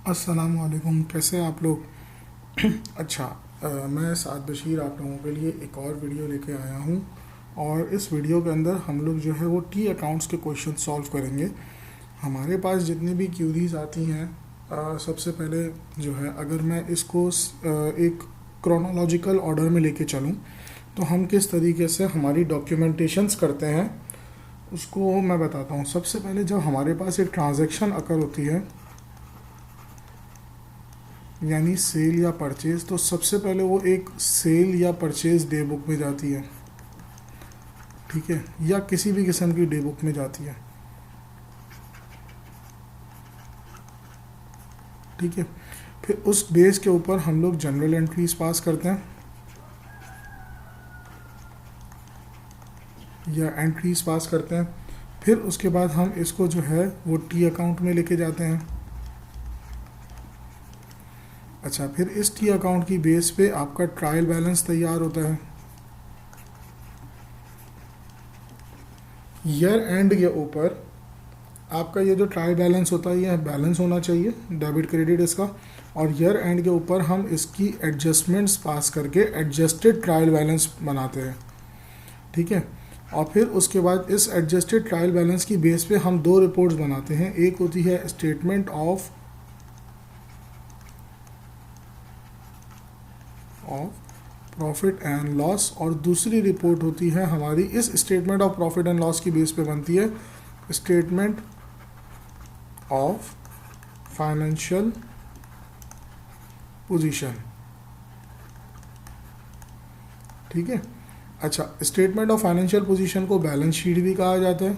अस्सलाम वालेकुम, कैसे हैं आप लोग। अच्छा, मैं साद बशीर आप लोगों के लिए एक और वीडियो लेके आया हूँ। और इस वीडियो के अंदर हम लोग जो है वो टी अकाउंट्स के क्वेश्चन सॉल्व करेंगे। हमारे पास जितनी भी क्यूरीज आती हैं, सबसे पहले जो है अगर मैं इसको एक क्रोनोलॉजिकल ऑर्डर में लेके चलूँ तो हम किस तरीके से हमारी डॉक्यूमेंटेशंस करते हैं उसको मैं बताता हूँ। सबसे पहले जब हमारे पास एक ट्रांजैक्शन अकर होती है, यानी सेल या परचेज, तो सबसे पहले वो एक सेल या परचेज डे बुक में जाती है, ठीक है, या किसी भी किस्म की डे बुक में जाती है, ठीक है। फिर उस बेस के ऊपर हम लोग जनरल एंट्रीज पास करते हैं या एंट्रीज पास करते हैं। फिर उसके बाद हम इसको जो है वो टी अकाउंट में लेके जाते हैं। अच्छा, फिर इस टी अकाउंट की बेस पे आपका ट्रायल बैलेंस तैयार होता है। ईयर एंड के ऊपर आपका ये जो ट्रायल बैलेंस होता है ये बैलेंस होना चाहिए, डेबिट क्रेडिट इसका। और ईयर एंड के ऊपर हम इसकी एडजस्टमेंट्स पास करके एडजस्टेड ट्रायल बैलेंस बनाते हैं, ठीक है। और फिर उसके बाद इस एडजस्टेड ट्रायल बैलेंस की बेस पे हम दो रिपोर्ट्स बनाते हैं। एक होती है statement of profit and loss, और दूसरी रिपोर्ट होती है हमारी इस statement of profit and loss की बेस पे बनती है स्टेटमेंट ऑफ फाइनेंशियल पोजीशन, ठीक है। अच्छा, स्टेटमेंट ऑफ फाइनेंशियल पोजीशन को बैलेंस शीट भी कहा जाता है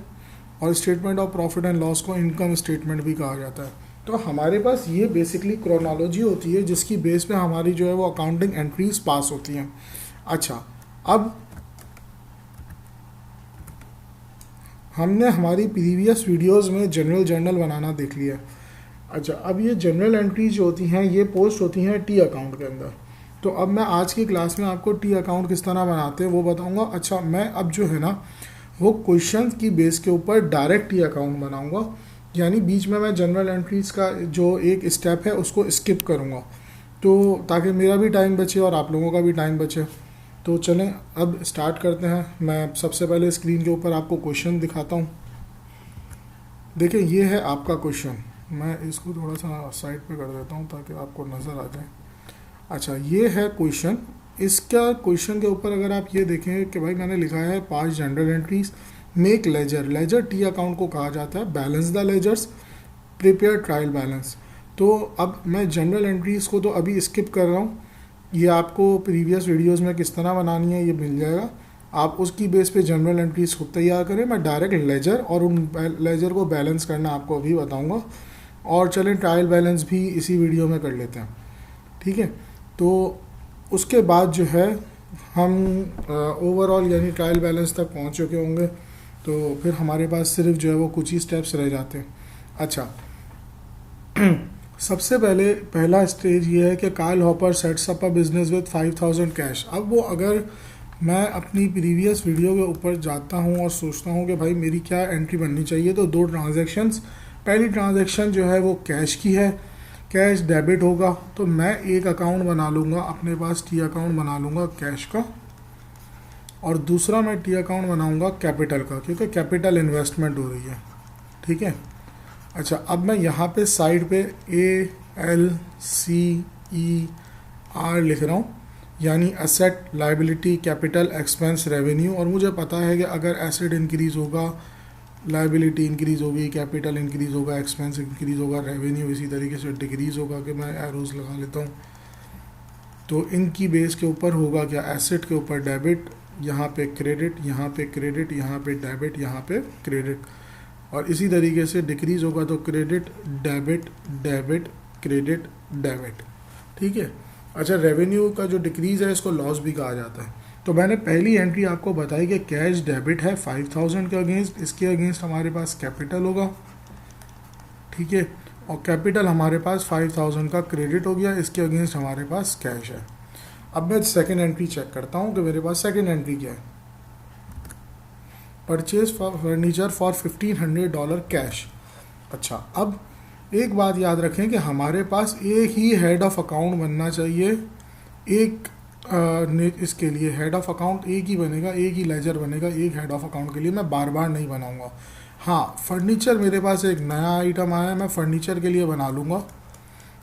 और statement of profit and loss को इनकम स्टेटमेंट भी कहा जाता है। तो हमारे पास ये बेसिकली क्रोनोलॉजी होती है जिसकी बेस पे हमारी जो है वो अकाउंटिंग एंट्रीज पास होती हैं। अच्छा, अब हमने हमारी प्रीवियस वीडियोस में जनरल जर्नल बनाना देख लिया। अच्छा, अब ये जनरल एंट्रीज जो होती हैं ये पोस्ट होती हैं टी अकाउंट के अंदर। तो अब मैं आज की क्लास में आपको टी अकाउंट किस तरह बनाते हैं वो बताऊंगा। अच्छा, मैं अब जो है ना वो क्वेश्चन की बेस के ऊपर डायरेक्ट टी अकाउंट बनाऊंगा, यानी बीच में मैं जनरल एंट्रीज का जो एक स्टेप है उसको स्किप करूंगा, तो ताकि मेरा भी टाइम बचे और आप लोगों का भी टाइम बचे। तो चलें अब स्टार्ट करते हैं। मैं सबसे पहले स्क्रीन के ऊपर आपको क्वेश्चन दिखाता हूँ। देखिए, ये है आपका क्वेश्चन। मैं इसको थोड़ा सा साइड पे कर देता हूँ ताकि आपको नज़र आ जाए। अच्छा, ये है क्वेश्चन। इसका क्वेश्चन के ऊपर अगर आप ये देखें कि भाई मैंने लिखा है 5 general entries, make ledger. Ledger T account को कहा जाता है, balance the ledgers, prepare trial balance. तो अब मैं जनरल एंट्रीज को तो अभी स्किप कर रहा हूँ, ये आपको प्रीवियस वीडियोस में किस तरह बनानी है ये मिल जाएगा, आप उसकी बेस पे जनरल एंट्रीज खुद तैयार करें। मैं डायरेक्ट लेजर और उन लेजर को बैलेंस करना आपको अभी बताऊंगा। और चलें ट्रायल बैलेंस भी इसी वीडियो में कर लेते हैं, ठीक है। तो उसके बाद जो है हम ओवरऑल यानी ट्रायल बैलेंस तक पहुंच चुके होंगे, तो फिर हमारे पास सिर्फ जो है वो कुछ ही स्टेप्स रह जाते हैं। अच्छा, सबसे पहले पहला स्टेज ये है कि Carl Hopper sets up a business with 5000 cash. अब वो अगर मैं अपनी प्रीवियस वीडियो के ऊपर जाता हूँ और सोचता हूँ कि भाई मेरी क्या एंट्री बननी चाहिए, तो दो ट्रांजैक्शंस, पहली ट्रांजैक्शन जो है वो कैश की है, कैश डेबिट होगा, तो मैं एक अकाउंट बना लूँगा अपने पास, टी अकाउंट बना लूँगा कैश का, और दूसरा मैं टी अकाउंट बनाऊँगा कैपिटल का, क्योंकि कैपिटल इन्वेस्टमेंट हो रही है, ठीक है। अच्छा, अब मैं यहाँ पे साइड पे ALCER लिख रहा हूँ, यानी asset, liability, capital, expense, revenue. और मुझे पता है कि अगर एसेट इंक्रीज़ होगा, लाइबिलिटी इंक्रीज़ होगी, कैपिटल इंक्रीज़ होगा, एक्सपेंस इंक्रीज़ होगा, रेवेन्यू इसी तरीके से डिक्रीज़ होगा, कि मैं एरोज लगा लेता हूँ। तो इनकी बेस के ऊपर होगा क्या, एसेट के ऊपर डेबिट, यहाँ पे क्रेडिट, यहाँ पे क्रेडिट, यहाँ पे डेबिट, यहाँ पे क्रेडिट, और इसी तरीके से डिक्रीज़ होगा तो credit, debit, debit, credit, debit, ठीक है। अच्छा, रेवेन्यू का जो डिक्रीज़ है इसको लॉस भी कहा जाता है। तो मैंने पहली एंट्री आपको बताई कि कैश डेबिट है 5000 के अगेंस्ट, इसके अगेंस्ट हमारे पास कैपिटल होगा, ठीक है, और कैपिटल हमारे पास 5000 का क्रेडिट हो गया, इसके अगेंस्ट हमारे पास कैश है। अब मैं सेकेंड एंट्री चेक करता हूँ कि मेरे पास सेकेंड एंट्री क्या है। Purchase for furniture for $1500 cash. अच्छा, अब एक बात याद रखें कि हमारे पास एक ही हेड ऑफ अकाउंट बनना चाहिए। एक इसके लिए हेड ऑफ अकाउंट एक ही बनेगा, एक ही लेजर बनेगा एक हेड ऑफ अकाउंट के लिए, मैं बार बार नहीं बनाऊंगा। हाँ, फर्नीचर मेरे पास एक नया आइटम आया है, मैं फर्नीचर के लिए बना लूँगा।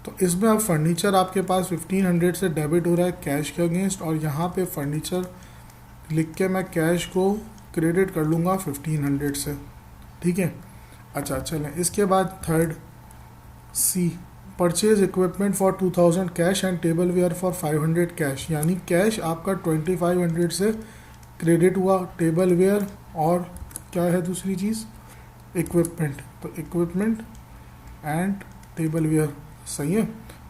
तो इसमें अब फर्नीचर आपके पास 1500 से डेबिट हो रहा है कैश के अगेंस्ट, और यहाँ पे फर्नीचर लिख के मैं कैश को क्रेडिट कर लूँगा 1500 से। ठीक है, अच्छा चलें, इसके बाद third C, purchase equipment for 2000 cash and tableware for 500 cash, यानी कैश आपका 2500 से क्रेडिट हुआ, टेबल वेयर और क्या है दूसरी चीज़, इक्विपमेंट, तो इक्विपमेंट एंड टेबल वेयर, सही है।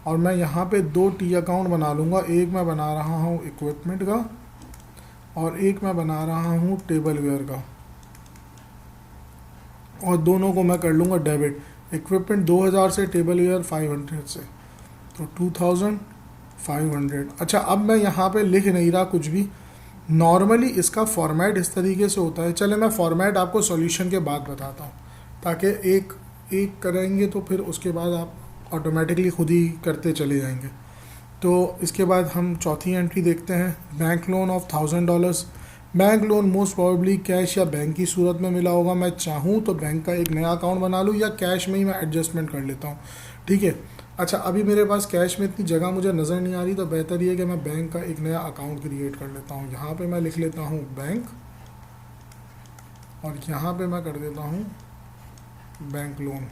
और मैं यहाँ पे 2 टी अकाउंट बना लूँगा, एक मैं बना रहा हूँ इक्विपमेंट का और एक मैं बना रहा हूँ टेबल वेयर का, और दोनों को मैं कर लूँगा डेबिट। इक्विपमेंट 2000 से, टेबल वेयर 500 से, तो 2500। अच्छा, अब मैं यहाँ पे लिख नहीं रहा कुछ भी, नॉर्मली इसका फॉर्मेट इस तरीके से होता है। चले मैं फॉर्मेट आपको सॉल्यूशन के बाद बताता हूँ, ताकि एक एक करेंगे तो फिर उसके बाद आप ऑटोमेटिकली खुद ही करते चले जाएंगे। तो इसके बाद हम चौथी एंट्री देखते हैं, bank loan of $1000। Bank loan most probably cash या बैंक की सूरत में मिला होगा। मैं चाहूँ तो बैंक का एक नया अकाउंट बना लूँ या कैश में ही मैं एडजस्टमेंट कर लेता हूँ। ठीक है, अच्छा अभी मेरे पास कैश में इतनी जगह मुझे नज़र नहीं आ रही, तो बेहतर ये है कि मैं बैंक का एक नया अकाउंट क्रिएट कर लेता हूँ। यहाँ पे मैं लिख लेता हूँ बैंक, और यहाँ पे मैं कर देता हूँ बैंक लोन।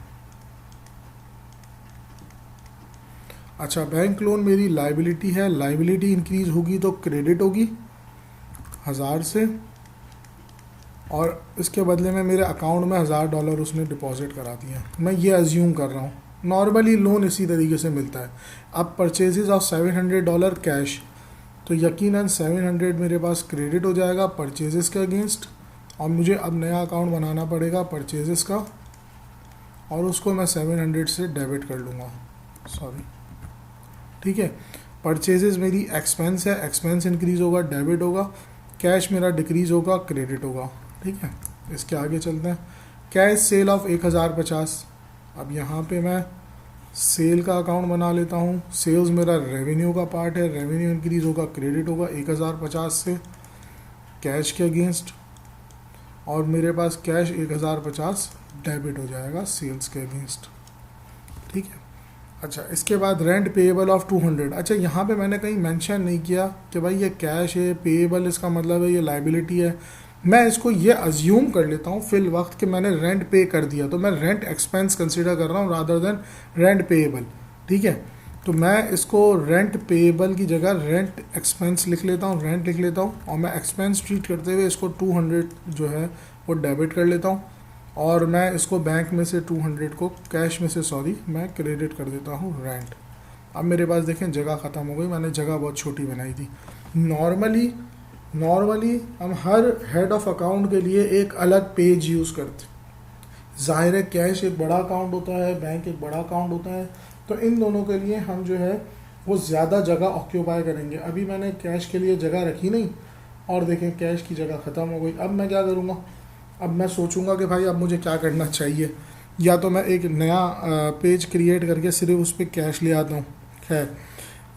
अच्छा, बैंक लोन मेरी लाइबिलिटी है, लाइबिलिटी इंक्रीज होगी तो क्रेडिट होगी 1000 से, और इसके बदले में मेरे अकाउंट में $1000 उसने डिपॉजिट करा दिया। मैं ये अज्यूम कर रहा हूँ, नॉर्मली लोन इसी तरीके से मिलता है। अब परचेजेस ऑफ $700 कैश, तो यकीनन 700 मेरे पास क्रेडिट हो जाएगा परचेजेस के अगेंस्ट, और मुझे अब नया अकाउंट बनाना पड़ेगा परचेजेस का, और उसको मैं 700 से डेबिट कर लूँगा, सॉरी। ठीक है, परचेजेस मेरी एक्सपेंस है, एक्सपेंस इंक्रीज़ होगा डेबिट होगा, कैश मेरा डिक्रीज़ होगा क्रेडिट होगा। ठीक है, इसके आगे चलते हैं। कैश सेल ऑफ 1050, अब यहाँ पे मैं सेल का अकाउंट बना लेता हूँ। सेल्स मेरा रेवेन्यू का पार्ट है, रेवेन्यू इंक्रीज़ होगा क्रेडिट होगा 1050 से कैश के अगेंस्ट, और मेरे पास कैश 1050 डेबिट हो जाएगा सेल्स के अगेंस्ट। ठीक है, अच्छा इसके बाद रेंट पेएबल ऑफ 200। अच्छा, यहाँ पे मैंने कहीं मेंशन नहीं किया कि भाई ये कैश है, पेएबल इसका मतलब है ये लाइबिलिटी है। मैं इसको ये अज्यूम कर लेता हूँ फिल वक्त कि मैंने रेंट पे कर दिया, तो मैं रेंट एक्सपेंस कंसिडर कर रहा हूँ रादर देन रेंट पेएबल। ठीक है, तो मैं इसको रेंट पेएबल की जगह रेंट एक्सपेंस लिख लेता हूँ, रेंट लिख लेता हूँ, और मैं एक्सपेंस ट्रीट करते हुए इसको 200 जो है वो डेबिट कर लेता हूँ, और मैं इसको बैंक में से 200 को कैश में से मैं क्रेडिट कर देता हूँ रेंट। अब मेरे पास देखें जगह ख़त्म हो गई, मैंने जगह बहुत छोटी बनाई थी। नॉर्मली हम हर हेड ऑफ अकाउंट के लिए एक अलग पेज यूज़ करते। ज़ाहिर है कैश एक बड़ा अकाउंट होता है, बैंक एक बड़ा अकाउंट होता है, तो इन दोनों के लिए हम जो है वो ज़्यादा जगह ऑक्यूपाई करेंगे। अभी मैंने कैश के लिए जगह रखी नहीं, और देखें कैश की जगह ख़त्म हो गई। अब मैं क्या करूँगा, अब मैं सोचूंगा कि भाई अब मुझे क्या करना चाहिए, या तो मैं एक नया पेज क्रिएट करके सिर्फ उस पर कैश ले आता हूँ। खैर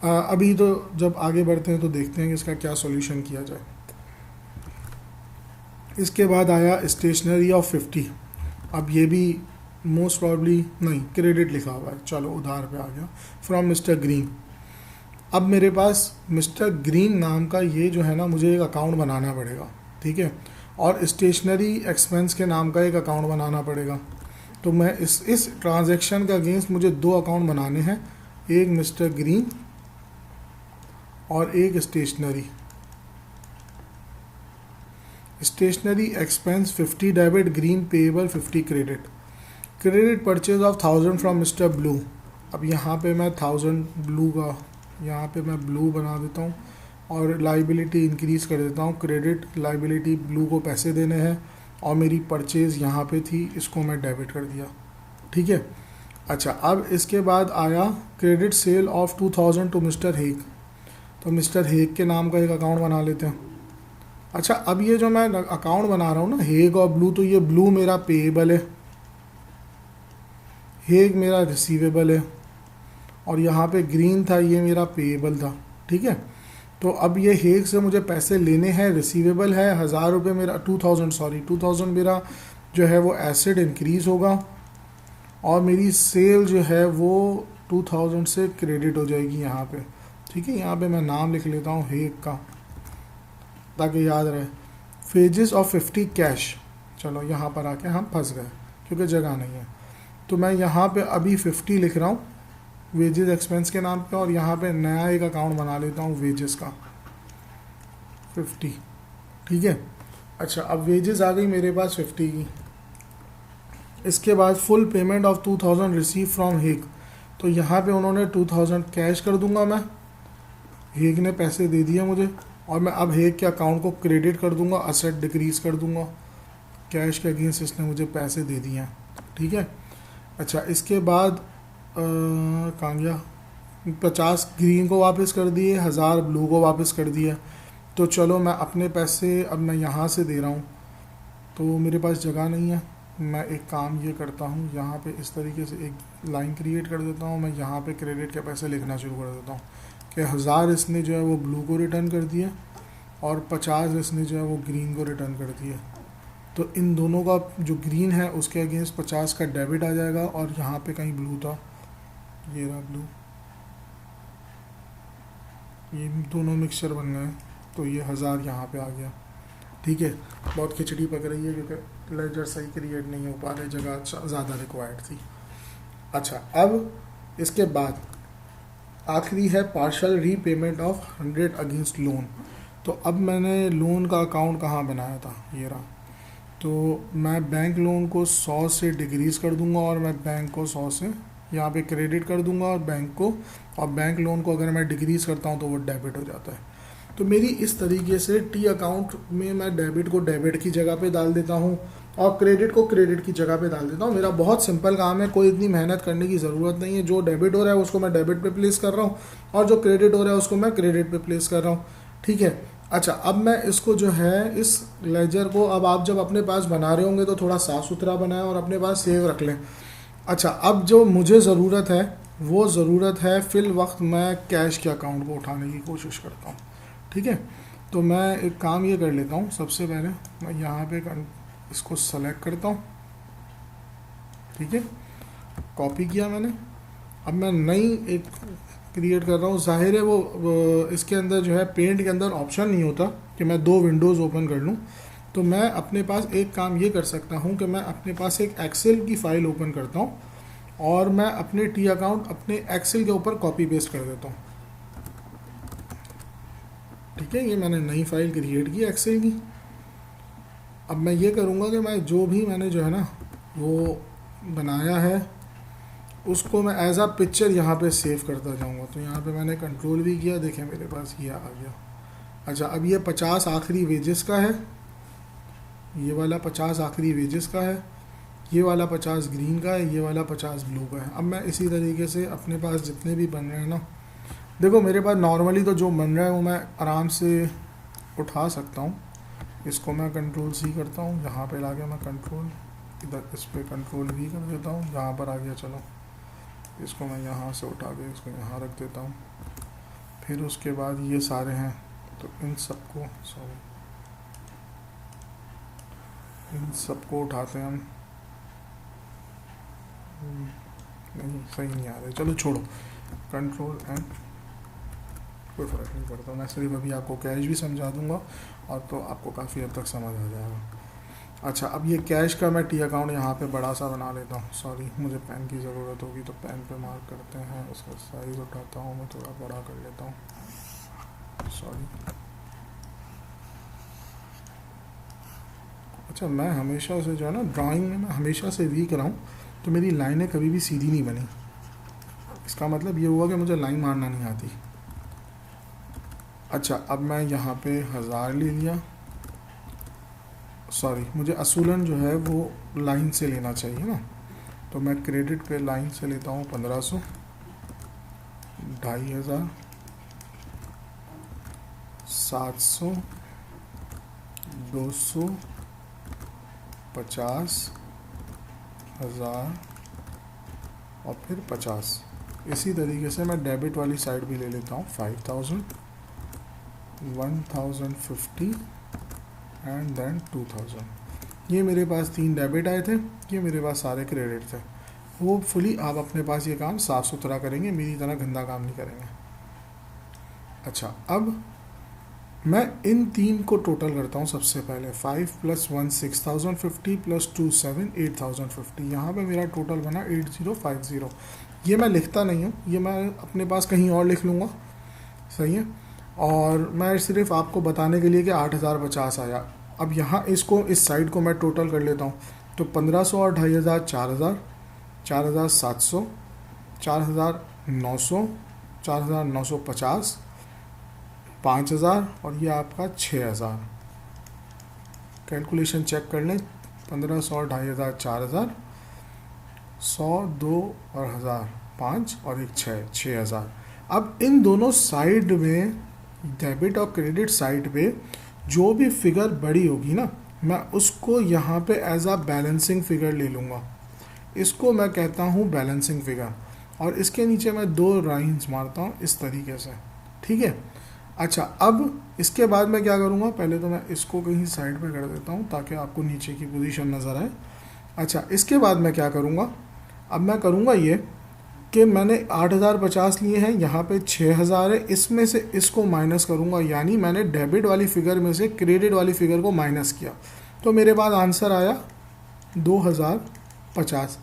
अभी तो जब आगे बढ़ते हैं तो देखते हैं कि इसका क्या सॉल्यूशन किया जाए। इसके बाद आया स्टेशनरी ऑफ 50। अब ये भी मोस्ट प्रॉब्ली नहीं, क्रेडिट लिखा हुआ है, चलो उधार पे आ गया, फ्रॉम मिस्टर ग्रीन। अब मेरे पास मिस्टर ग्रीन नाम का ये जो है ना, मुझे एक अकाउंट बनाना पड़ेगा। ठीक है, और स्टेशनरी एक्सपेंस के नाम का एक अकाउंट बनाना पड़ेगा। तो मैं इस ट्रांजैक्शन के अगेंस्ट मुझे 2 अकाउंट बनाने हैं, एक मिस्टर ग्रीन और एक stationery. Stationery expense 50 debit, Green payable 50 credit. Credit purchase of 1000 from mister Blue. अब यहाँ पे मैं 1000 ब्लू का, यहाँ पे मैं ब्लू बना देता हूँ, और लाइबिलिटी इंक्रीज़ कर देता हूँ। क्रेडिट लाइबिलिटी ब्लू को पैसे देने हैं, और मेरी परचेज़ यहाँ पे थी, इसको मैं डेबिट कर दिया। ठीक है, अच्छा अब इसके बाद आया credit sale of 2000 to mister Haig. तो मिस्टर हेग के नाम का एक अकाउंट बना लेते हैं। अच्छा, अब ये जो मैं अकाउंट बना रहा हूँ ना हेग और ब्लू, तो ये ब्लू मेरा पेएबल है, हेग मेरा रिसीवेबल है और यहाँ पे ग्रीन था, ये मेरा पेएबल था। ठीक है, तो अब ये हेग से मुझे पैसे लेने हैं, रिसीवेबल है 1000 रुपये मेरा, 2000 मेरा जो है वो एसेट इंक्रीज़ होगा और मेरी सेल जो है वो 2000 से क्रेडिट हो जाएगी यहाँ पे। ठीक है, यहाँ पे मैं नाम लिख लेता हूँ हेग का ताकि याद रहे। वेजेस ऑफ 50 कैश, चलो यहाँ पर आके हम फंस गए क्योंकि जगह नहीं है, तो मैं यहाँ पे अभी 50 लिख रहा हूँ वेजेस एक्सपेंस के नाम पे और यहाँ पे नया एक अकाउंट बना लेता हूँ वेजेस का 50। ठीक है, अच्छा अब वेजेस आ गई मेरे पास 50 की। इसके बाद full payment of 2000 receive from Hague, तो यहाँ पे उन्होंने 2000 कैश कर दूंगा मैं, हेग ने पैसे दे दिए मुझे और मैं अब हेग के अकाउंट को क्रेडिट कर दूंगा, असेट डिक्रीज कर दूंगा, कैश के अगेंस्ट इसने मुझे पैसे दे दिए हैं। ठीक है, अच्छा इसके बाद कहाँ गया, 50 ग्रीन को वापस कर दिए, 1000 ब्लू को वापस कर दिया। तो चलो मैं अपने पैसे अब मैं यहाँ से दे रहा हूँ, तो मेरे पास जगह नहीं है, मैं एक काम ये करता हूँ, यहाँ पे इस तरीके से एक लाइन क्रिएट कर देता हूँ, मैं यहाँ पे क्रेडिट के पैसे लिखना शुरू कर देता हूँ कि 1000 इसने जो है वो ब्लू को रिटर्न कर दिया और 50 इसने जो है वो ग्रीन को रिटर्न कर दिया। तो इन दोनों का जो ग्रीन है उसके अगेंस्ट 50 का डेबिट आ जाएगा और यहाँ पे कहीं ब्लू था, ये रहा ब्लू, ये दोनों मिक्सचर बन गए तो ये 1000 यहाँ पे आ गया। ठीक है, बहुत खिचड़ी पक रही है क्योंकि लेजर सही क्रिएट नहीं हो पा रहे, जगह ज़्यादा रिक्वायर्ड थी। अच्छा अब इसके बाद आखिरी है partial repayment of 100 against loan. तो अब मैंने लोन का अकाउंट कहाँ बनाया था, ये रहा, तो मैं बैंक लोन को 100 से डिक्रीज़ कर दूंगा और मैं बैंक को 100 से यहाँ पे क्रेडिट कर दूंगा और बैंक लोन को अगर मैं डिक्रीज़ करता हूँ तो वो डेबिट हो जाता है। तो मेरी इस तरीके से टी अकाउंट में मैं डेबिट को डेबिट की जगह पे डाल देता हूँ और क्रेडिट को क्रेडिट की जगह पे डाल देता हूँ। मेरा बहुत सिंपल काम है, कोई इतनी मेहनत करने की ज़रूरत नहीं है। जो डेबिट हो रहा है उसको मैं डेबिट पे प्लेस कर रहा हूँ और जो क्रेडिट हो रहा है उसको मैं क्रेडिट पे प्लेस कर रहा हूँ। ठीक है, अच्छा अब मैं इसको जो है इस लेजर को, अब आप जब अपने पास बना रहे होंगे तो थोड़ा साफ़ सुथरा बनाएं और अपने पास सेव रख लें। अच्छा अब जो मुझे ज़रूरत है वो ज़रूरत है फिल वक्त मैं कैश के अकाउंट को उठाने की कोशिश करता हूँ। ठीक है, तो मैं एक काम ये कर लेता हूँ, सबसे पहले मैं यहाँ पे इसको सेलेक्ट करता हूँ। ठीक है, कॉपी किया मैंने, अब मैं नई एक क्रिएट कर रहा हूँ। जाहिर है वो इसके अंदर जो है पेंट के अंदर ऑप्शन नहीं होता कि मैं 2 विंडोज़ ओपन कर लूँ, तो मैं अपने पास एक काम ये कर सकता हूँ कि मैं अपने पास एक एक्सेल की फ़ाइल ओपन करता हूँ और मैं अपने टी अकाउंट अपने एक्सेल के ऊपर कॉपी पेस्ट कर देता हूँ। ठीक है, ये मैंने नई फाइल क्रिएट की एक्सेल की। अब मैं ये करूँगा कि मैं जो भी मैंने जो है ना वो बनाया है उसको मैं एज आ पिक्चर यहाँ पे सेव करता जाऊँगा। तो यहाँ पे मैंने कंट्रोल भी किया, देखें मेरे पास ये आ गया। अच्छा अब ये 50 आखिरी वेजेस का है, ये वाला 50 आखिरी वेजेस का है, ये वाला 50 ग्रीन का है, ये वाला 50 ब्लू का है। अब मैं इसी तरीके से अपने पास जितने भी बन रहे हैं ना, देखो मेरे पास नॉर्मली तो जो बन रहा है वो मैं आराम से उठा सकता हूँ। इसको मैं कंट्रोल सी करता हूँ, यहाँ पे लाके मैं कंट्रोल इधर इस पर कंट्रोल वी कर देता हूँ, यहाँ पर आ गया। चलो इसको मैं यहाँ से उठा के इसको यहाँ रख देता हूँ। फिर उसके बाद ये सारे हैं तो इन सबको उठाते हैं हम। नहीं सही नहीं आ रहे, चलो छोड़ो, कंट्रोल एंड कोई फ़र्क नहीं पड़ता। मैं सिर्फ अभी आपको कैश भी समझा दूंगा और तो आपको काफ़ी हद तक समझ आ जाएगा। अच्छा अब ये कैश का मैं टी अकाउंट यहाँ पे बड़ा सा बना लेता हूँ। सॉरी मुझे पेन की ज़रूरत होगी तो पेन पे मार्क करते हैं, उसका साइज़ उठाता हूँ, मैं थोड़ा बड़ा कर लेता हूँ। सॉरी। अच्छा मैं हमेशा से जो है ना ड्राइंग में मैं हमेशा से वीक रहा हूँ, तो मेरी लाइनें कभी भी सीधी नहीं बनी। इसका मतलब ये हुआ कि मुझे लाइन मारना नहीं आती। अच्छा अब मैं यहाँ पे 1000 ले लिया, सॉरी मुझे असूलन जो है वो लाइन से लेना चाहिए ना, तो मैं क्रेडिट पे लाइन से लेता हूँ 1500, 2500, 700, 200, 50, 1000, और फिर 50। इसी तरीके से मैं डेबिट वाली साइड भी ले लेता हूँ, 5000, 1050 एंड देन 2000। ये मेरे पास 3 डेबिट आए थे, ये मेरे पास सारे क्रेडिट थे। होपफुली आप अपने पास ये काम साफ़ सुथरा करेंगे, मेरी तरह गंदा काम नहीं करेंगे। अच्छा, अब मैं इन 3 को टोटल करता हूँ। सबसे पहले 5 + 1 6050 + 2 7 8050। यहाँ पे मेरा टोटल बना 8050। ये मैं लिखता नहीं हूँ, ये मैं अपने पास कहीं और लिख लूँगा, सही है। और मैं सिर्फ आपको बताने के लिए कि 8050 आया। अब यहाँ इसको, इस साइड को मैं टोटल कर लेता हूँ। तो 1500 और 2500 4000, 4700, 4900, 4950, 5000 और ये आपका 6000। कैलकुलेशन चेक कर लें, 1500 और 2500 4000, 100 2 और 1000 5 और एक 6000। अब इन दोनों साइड में, डेबिट और क्रेडिट साइड पे जो भी फिगर बड़ी होगी ना, मैं उसको यहाँ पे एज अ बैलेंसिंग फिगर ले लूँगा। इसको मैं कहता हूँ बैलेंसिंग फिगर, और इसके नीचे मैं 2 लाइन्स मारता हूँ इस तरीके से, ठीक है। अच्छा, अब इसके बाद मैं क्या करूँगा, पहले तो मैं इसको कहीं साइड पे कर देता हूँ ताकि आपको नीचे की पोजीशन नज़र आए। अच्छा, इसके बाद मैं क्या करूँगा, अब मैं करूँगा ये कि मैंने 8050 लिए हैं, यहाँ पे 6000 है, इसमें से इसको माइनस करूँगा, यानी मैंने डेबिट वाली फिगर में से क्रेडिट वाली फिगर को माइनस किया, तो मेरे पास आंसर आया 2050।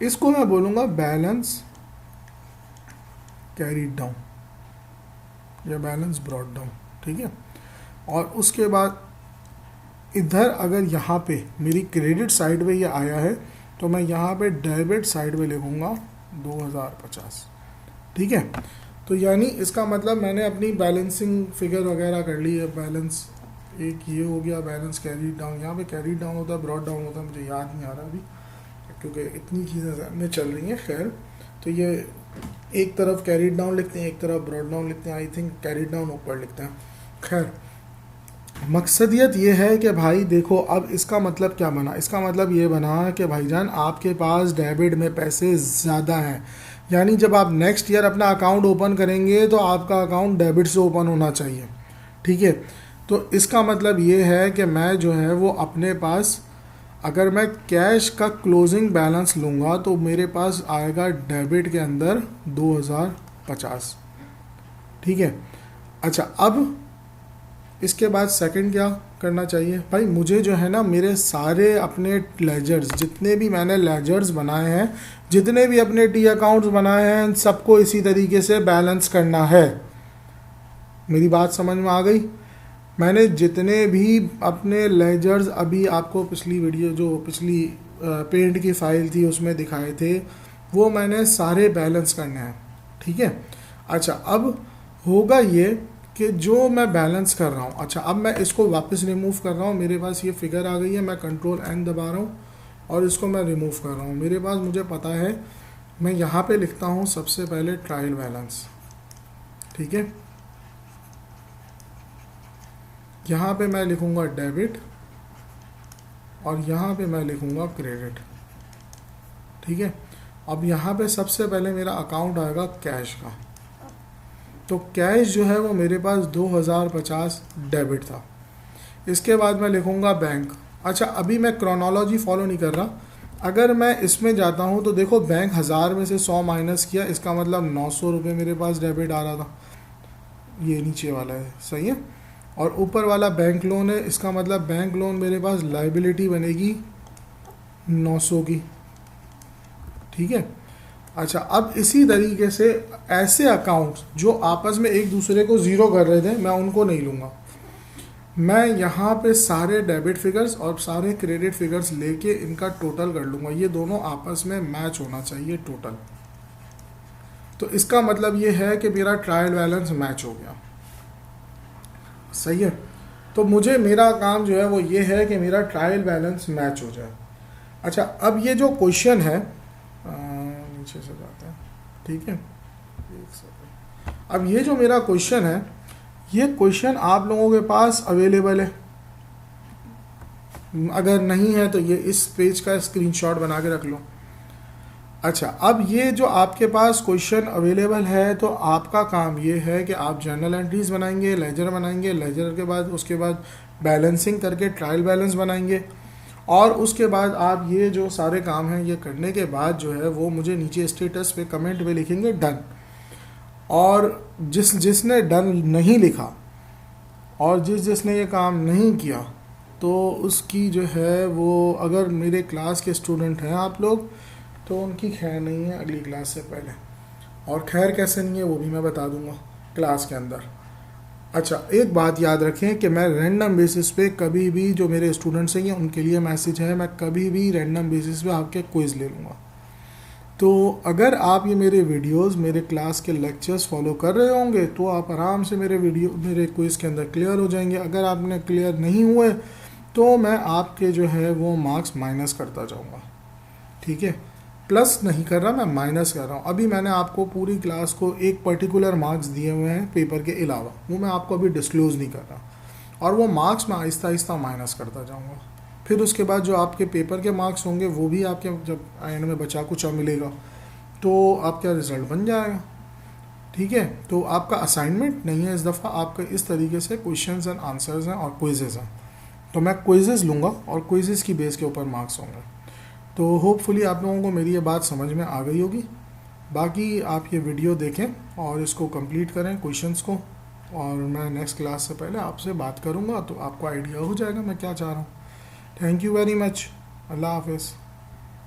इसको मैं बोलूँगा बैलेंस कैरीड डाउन या बैलेंस ब्रॉट डाउन, ठीक है। और उसके बाद इधर अगर यहाँ पे मेरी क्रेडिट साइड पे ये आया है, तो मैं यहाँ पे डेबिट साइड पे लिखूँगा 2050, ठीक है। तो यानी इसका मतलब मैंने अपनी बैलेंसिंग फिगर वगैरह कर ली है। बैलेंस एक ये हो गया, बैलेंस कैरी डाउन, यहाँ पे कैरी डाउन होता है, ब्रॉड डाउन होता है, मुझे याद नहीं आ रहा अभी क्योंकि इतनी चीज़ें सामने चल रही हैं। खैर, तो ये एक तरफ कैरी डाउन लिखते हैं, एक तरफ ब्रॉड डाउन लिखते हैं। आई थिंक कैरी डाउन ऊपर लिखते हैं। खैर, मकसदियत ये है कि भाई देखो, अब इसका मतलब क्या बना, इसका मतलब ये बना कि भाईजान आपके पास डेबिट में पैसे ज़्यादा हैं, यानी जब आप नेक्स्ट ईयर अपना अकाउंट ओपन करेंगे तो आपका अकाउंट डेबिट से ओपन होना चाहिए, ठीक है। तो इसका मतलब ये है कि मैं जो है वो अपने पास, अगर मैं कैश का क्लोजिंग बैलेंस लूँगा तो मेरे पास आएगा डेबिट के अंदर 2050, ठीक है। अच्छा, अब इसके बाद सेकंड क्या करना चाहिए भाई, मुझे जो है ना मेरे सारे अपने लेजर्स, जितने भी मैंने लेजर्स बनाए हैं, जितने भी अपने टी अकाउंट्स बनाए हैं, इन सबको इसी तरीके से बैलेंस करना है। मेरी बात समझ में आ गई। मैंने जितने भी अपने लेजर्स अभी आपको पिछली वीडियो, जो पिछली पेंट की फाइल थी उसमें दिखाए थे, वो मैंने सारे बैलेंस करने हैं, ठीक है। अच्छा, अब होगा ये कि जो मैं बैलेंस कर रहा हूँ, अच्छा अब मैं इसको वापस रिमूव कर रहा हूँ, मेरे पास ये फिगर आ गई है, मैं कंट्रोल एन दबा रहा हूँ और इसको मैं रिमूव कर रहा हूँ। मेरे पास, मुझे पता है, मैं यहाँ पे लिखता हूँ सबसे पहले ट्रायल बैलेंस, ठीक है। यहाँ पे मैं लिखूँगा डेबिट और यहाँ पे मैं लिखूँगा क्रेडिट, ठीक है। अब यहाँ पे सबसे पहले मेरा अकाउंट आएगा कैश का, तो कैश जो है वो मेरे पास 2050 डेबिट था। इसके बाद मैं लिखूँगा बैंक। अच्छा, अभी मैं क्रोनोलॉजी फॉलो नहीं कर रहा, अगर मैं इसमें जाता हूँ तो देखो बैंक 1000 में से 100 माइनस किया, इसका मतलब 900 रुपये मेरे पास डेबिट आ रहा था, ये नीचे वाला है, सही है। और ऊपर वाला बैंक लोन है, इसका मतलब बैंक लोन मेरे पास लाइबिलिटी बनेगी 900 की, ठीक है। अच्छा, अब इसी तरीके से ऐसे अकाउंट्स जो आपस में एक दूसरे को ज़ीरो कर रहे थे, मैं उनको नहीं लूँगा। मैं यहाँ पे सारे डेबिट फिगर्स और सारे क्रेडिट फिगर्स लेके इनका टोटल कर लूँगा, ये दोनों आपस में मैच होना चाहिए टोटल। तो इसका मतलब ये है कि मेरा ट्रायल बैलेंस मैच हो गया, सही है। तो मुझे, मेरा काम जो है वो ये है कि मेरा ट्रायल बैलेंस मैच हो जाए। अच्छा, अब ये जो क्वेश्चन है, नीचे से जाते हैं, ठीक है, एक सेकंड। अब ये जो मेरा क्वेश्चन है, ये क्वेश्चन आप लोगों के पास अवेलेबल है, अगर नहीं है तो ये इस पेज का स्क्रीनशॉट बना के रख लो। अच्छा, अब ये जो आपके पास क्वेश्चन अवेलेबल है, तो आपका काम ये है कि आप जर्नल एंट्रीज बनाएंगे, लेजर बनाएंगे, लेजर के बाद उसके बाद बैलेंसिंग करके ट्रायल बैलेंस बनाएंगे, और उसके बाद आप ये जो सारे काम हैं ये करने के बाद जो है वो मुझे नीचे स्टेटस पे कमेंट में लिखेंगे डन। और जिसने डन नहीं लिखा और जिसने ये काम नहीं किया, तो उसकी जो है वो, अगर मेरे क्लास के स्टूडेंट हैं आप लोग, तो उनकी खैर नहीं है अगली क्लास से पहले। और खैर कैसे नहीं है वो भी मैं बता दूंगा क्लास के अंदर। अच्छा, एक बात याद रखें कि मैं रैंडम बेसिस पे कभी भी, जो मेरे स्टूडेंट्स हैं उनके लिए मैसेज है, मैं कभी भी रैंडम बेसिस पे आपके क्विज़ ले लूँगा। तो अगर आप ये मेरे वीडियोस, मेरे क्लास के लेक्चर्स फॉलो कर रहे होंगे तो आप आराम से मेरे क्विज़ के अंदर क्लियर हो जाएंगे। अगर आपने क्लियर नहीं हुए तो मैं आपके जो है वो मार्क्स माइनस करता जाऊँगा, ठीक है। प्लस नहीं कर रहा, मैं माइनस कर रहा हूँ। अभी मैंने आपको पूरी क्लास को एक पर्टिकुलर मार्क्स दिए हुए हैं पेपर के अलावा, वो मैं आपको अभी डिस्क्लोज़ नहीं कर रहा, और वो मार्क्स मैं आहिस्ता आहिस्ता माइनस करता जाऊँगा। फिर उसके बाद जो आपके पेपर के मार्क्स होंगे वो भी आपके जब एंड में बचा कुचा मिलेगा तो आपका रिज़ल्ट बन जाएगा, ठीक है। तो आपका असाइनमेंट नहीं है इस दफ़ा, आपका इस तरीके से क्वेश्चंस एंड आंसर्स हैं और क्विजेज़ हैं। तो मैं क्विजेज़ लूँगा और क्विजेज़ की बेस के ऊपर मार्क्स होंगे। तो होपफुली आप लोगों को मेरी ये बात समझ में आ गई होगी। बाकी आप ये वीडियो देखें और इसको कंप्लीट करें क्वेश्चंस को, और मैं नेक्स्ट क्लास से पहले आपसे बात करूँगा तो आपको आइडिया हो जाएगा मैं क्या चाह रहा हूँ। Thank you very much. अल्लाह हाफिज़।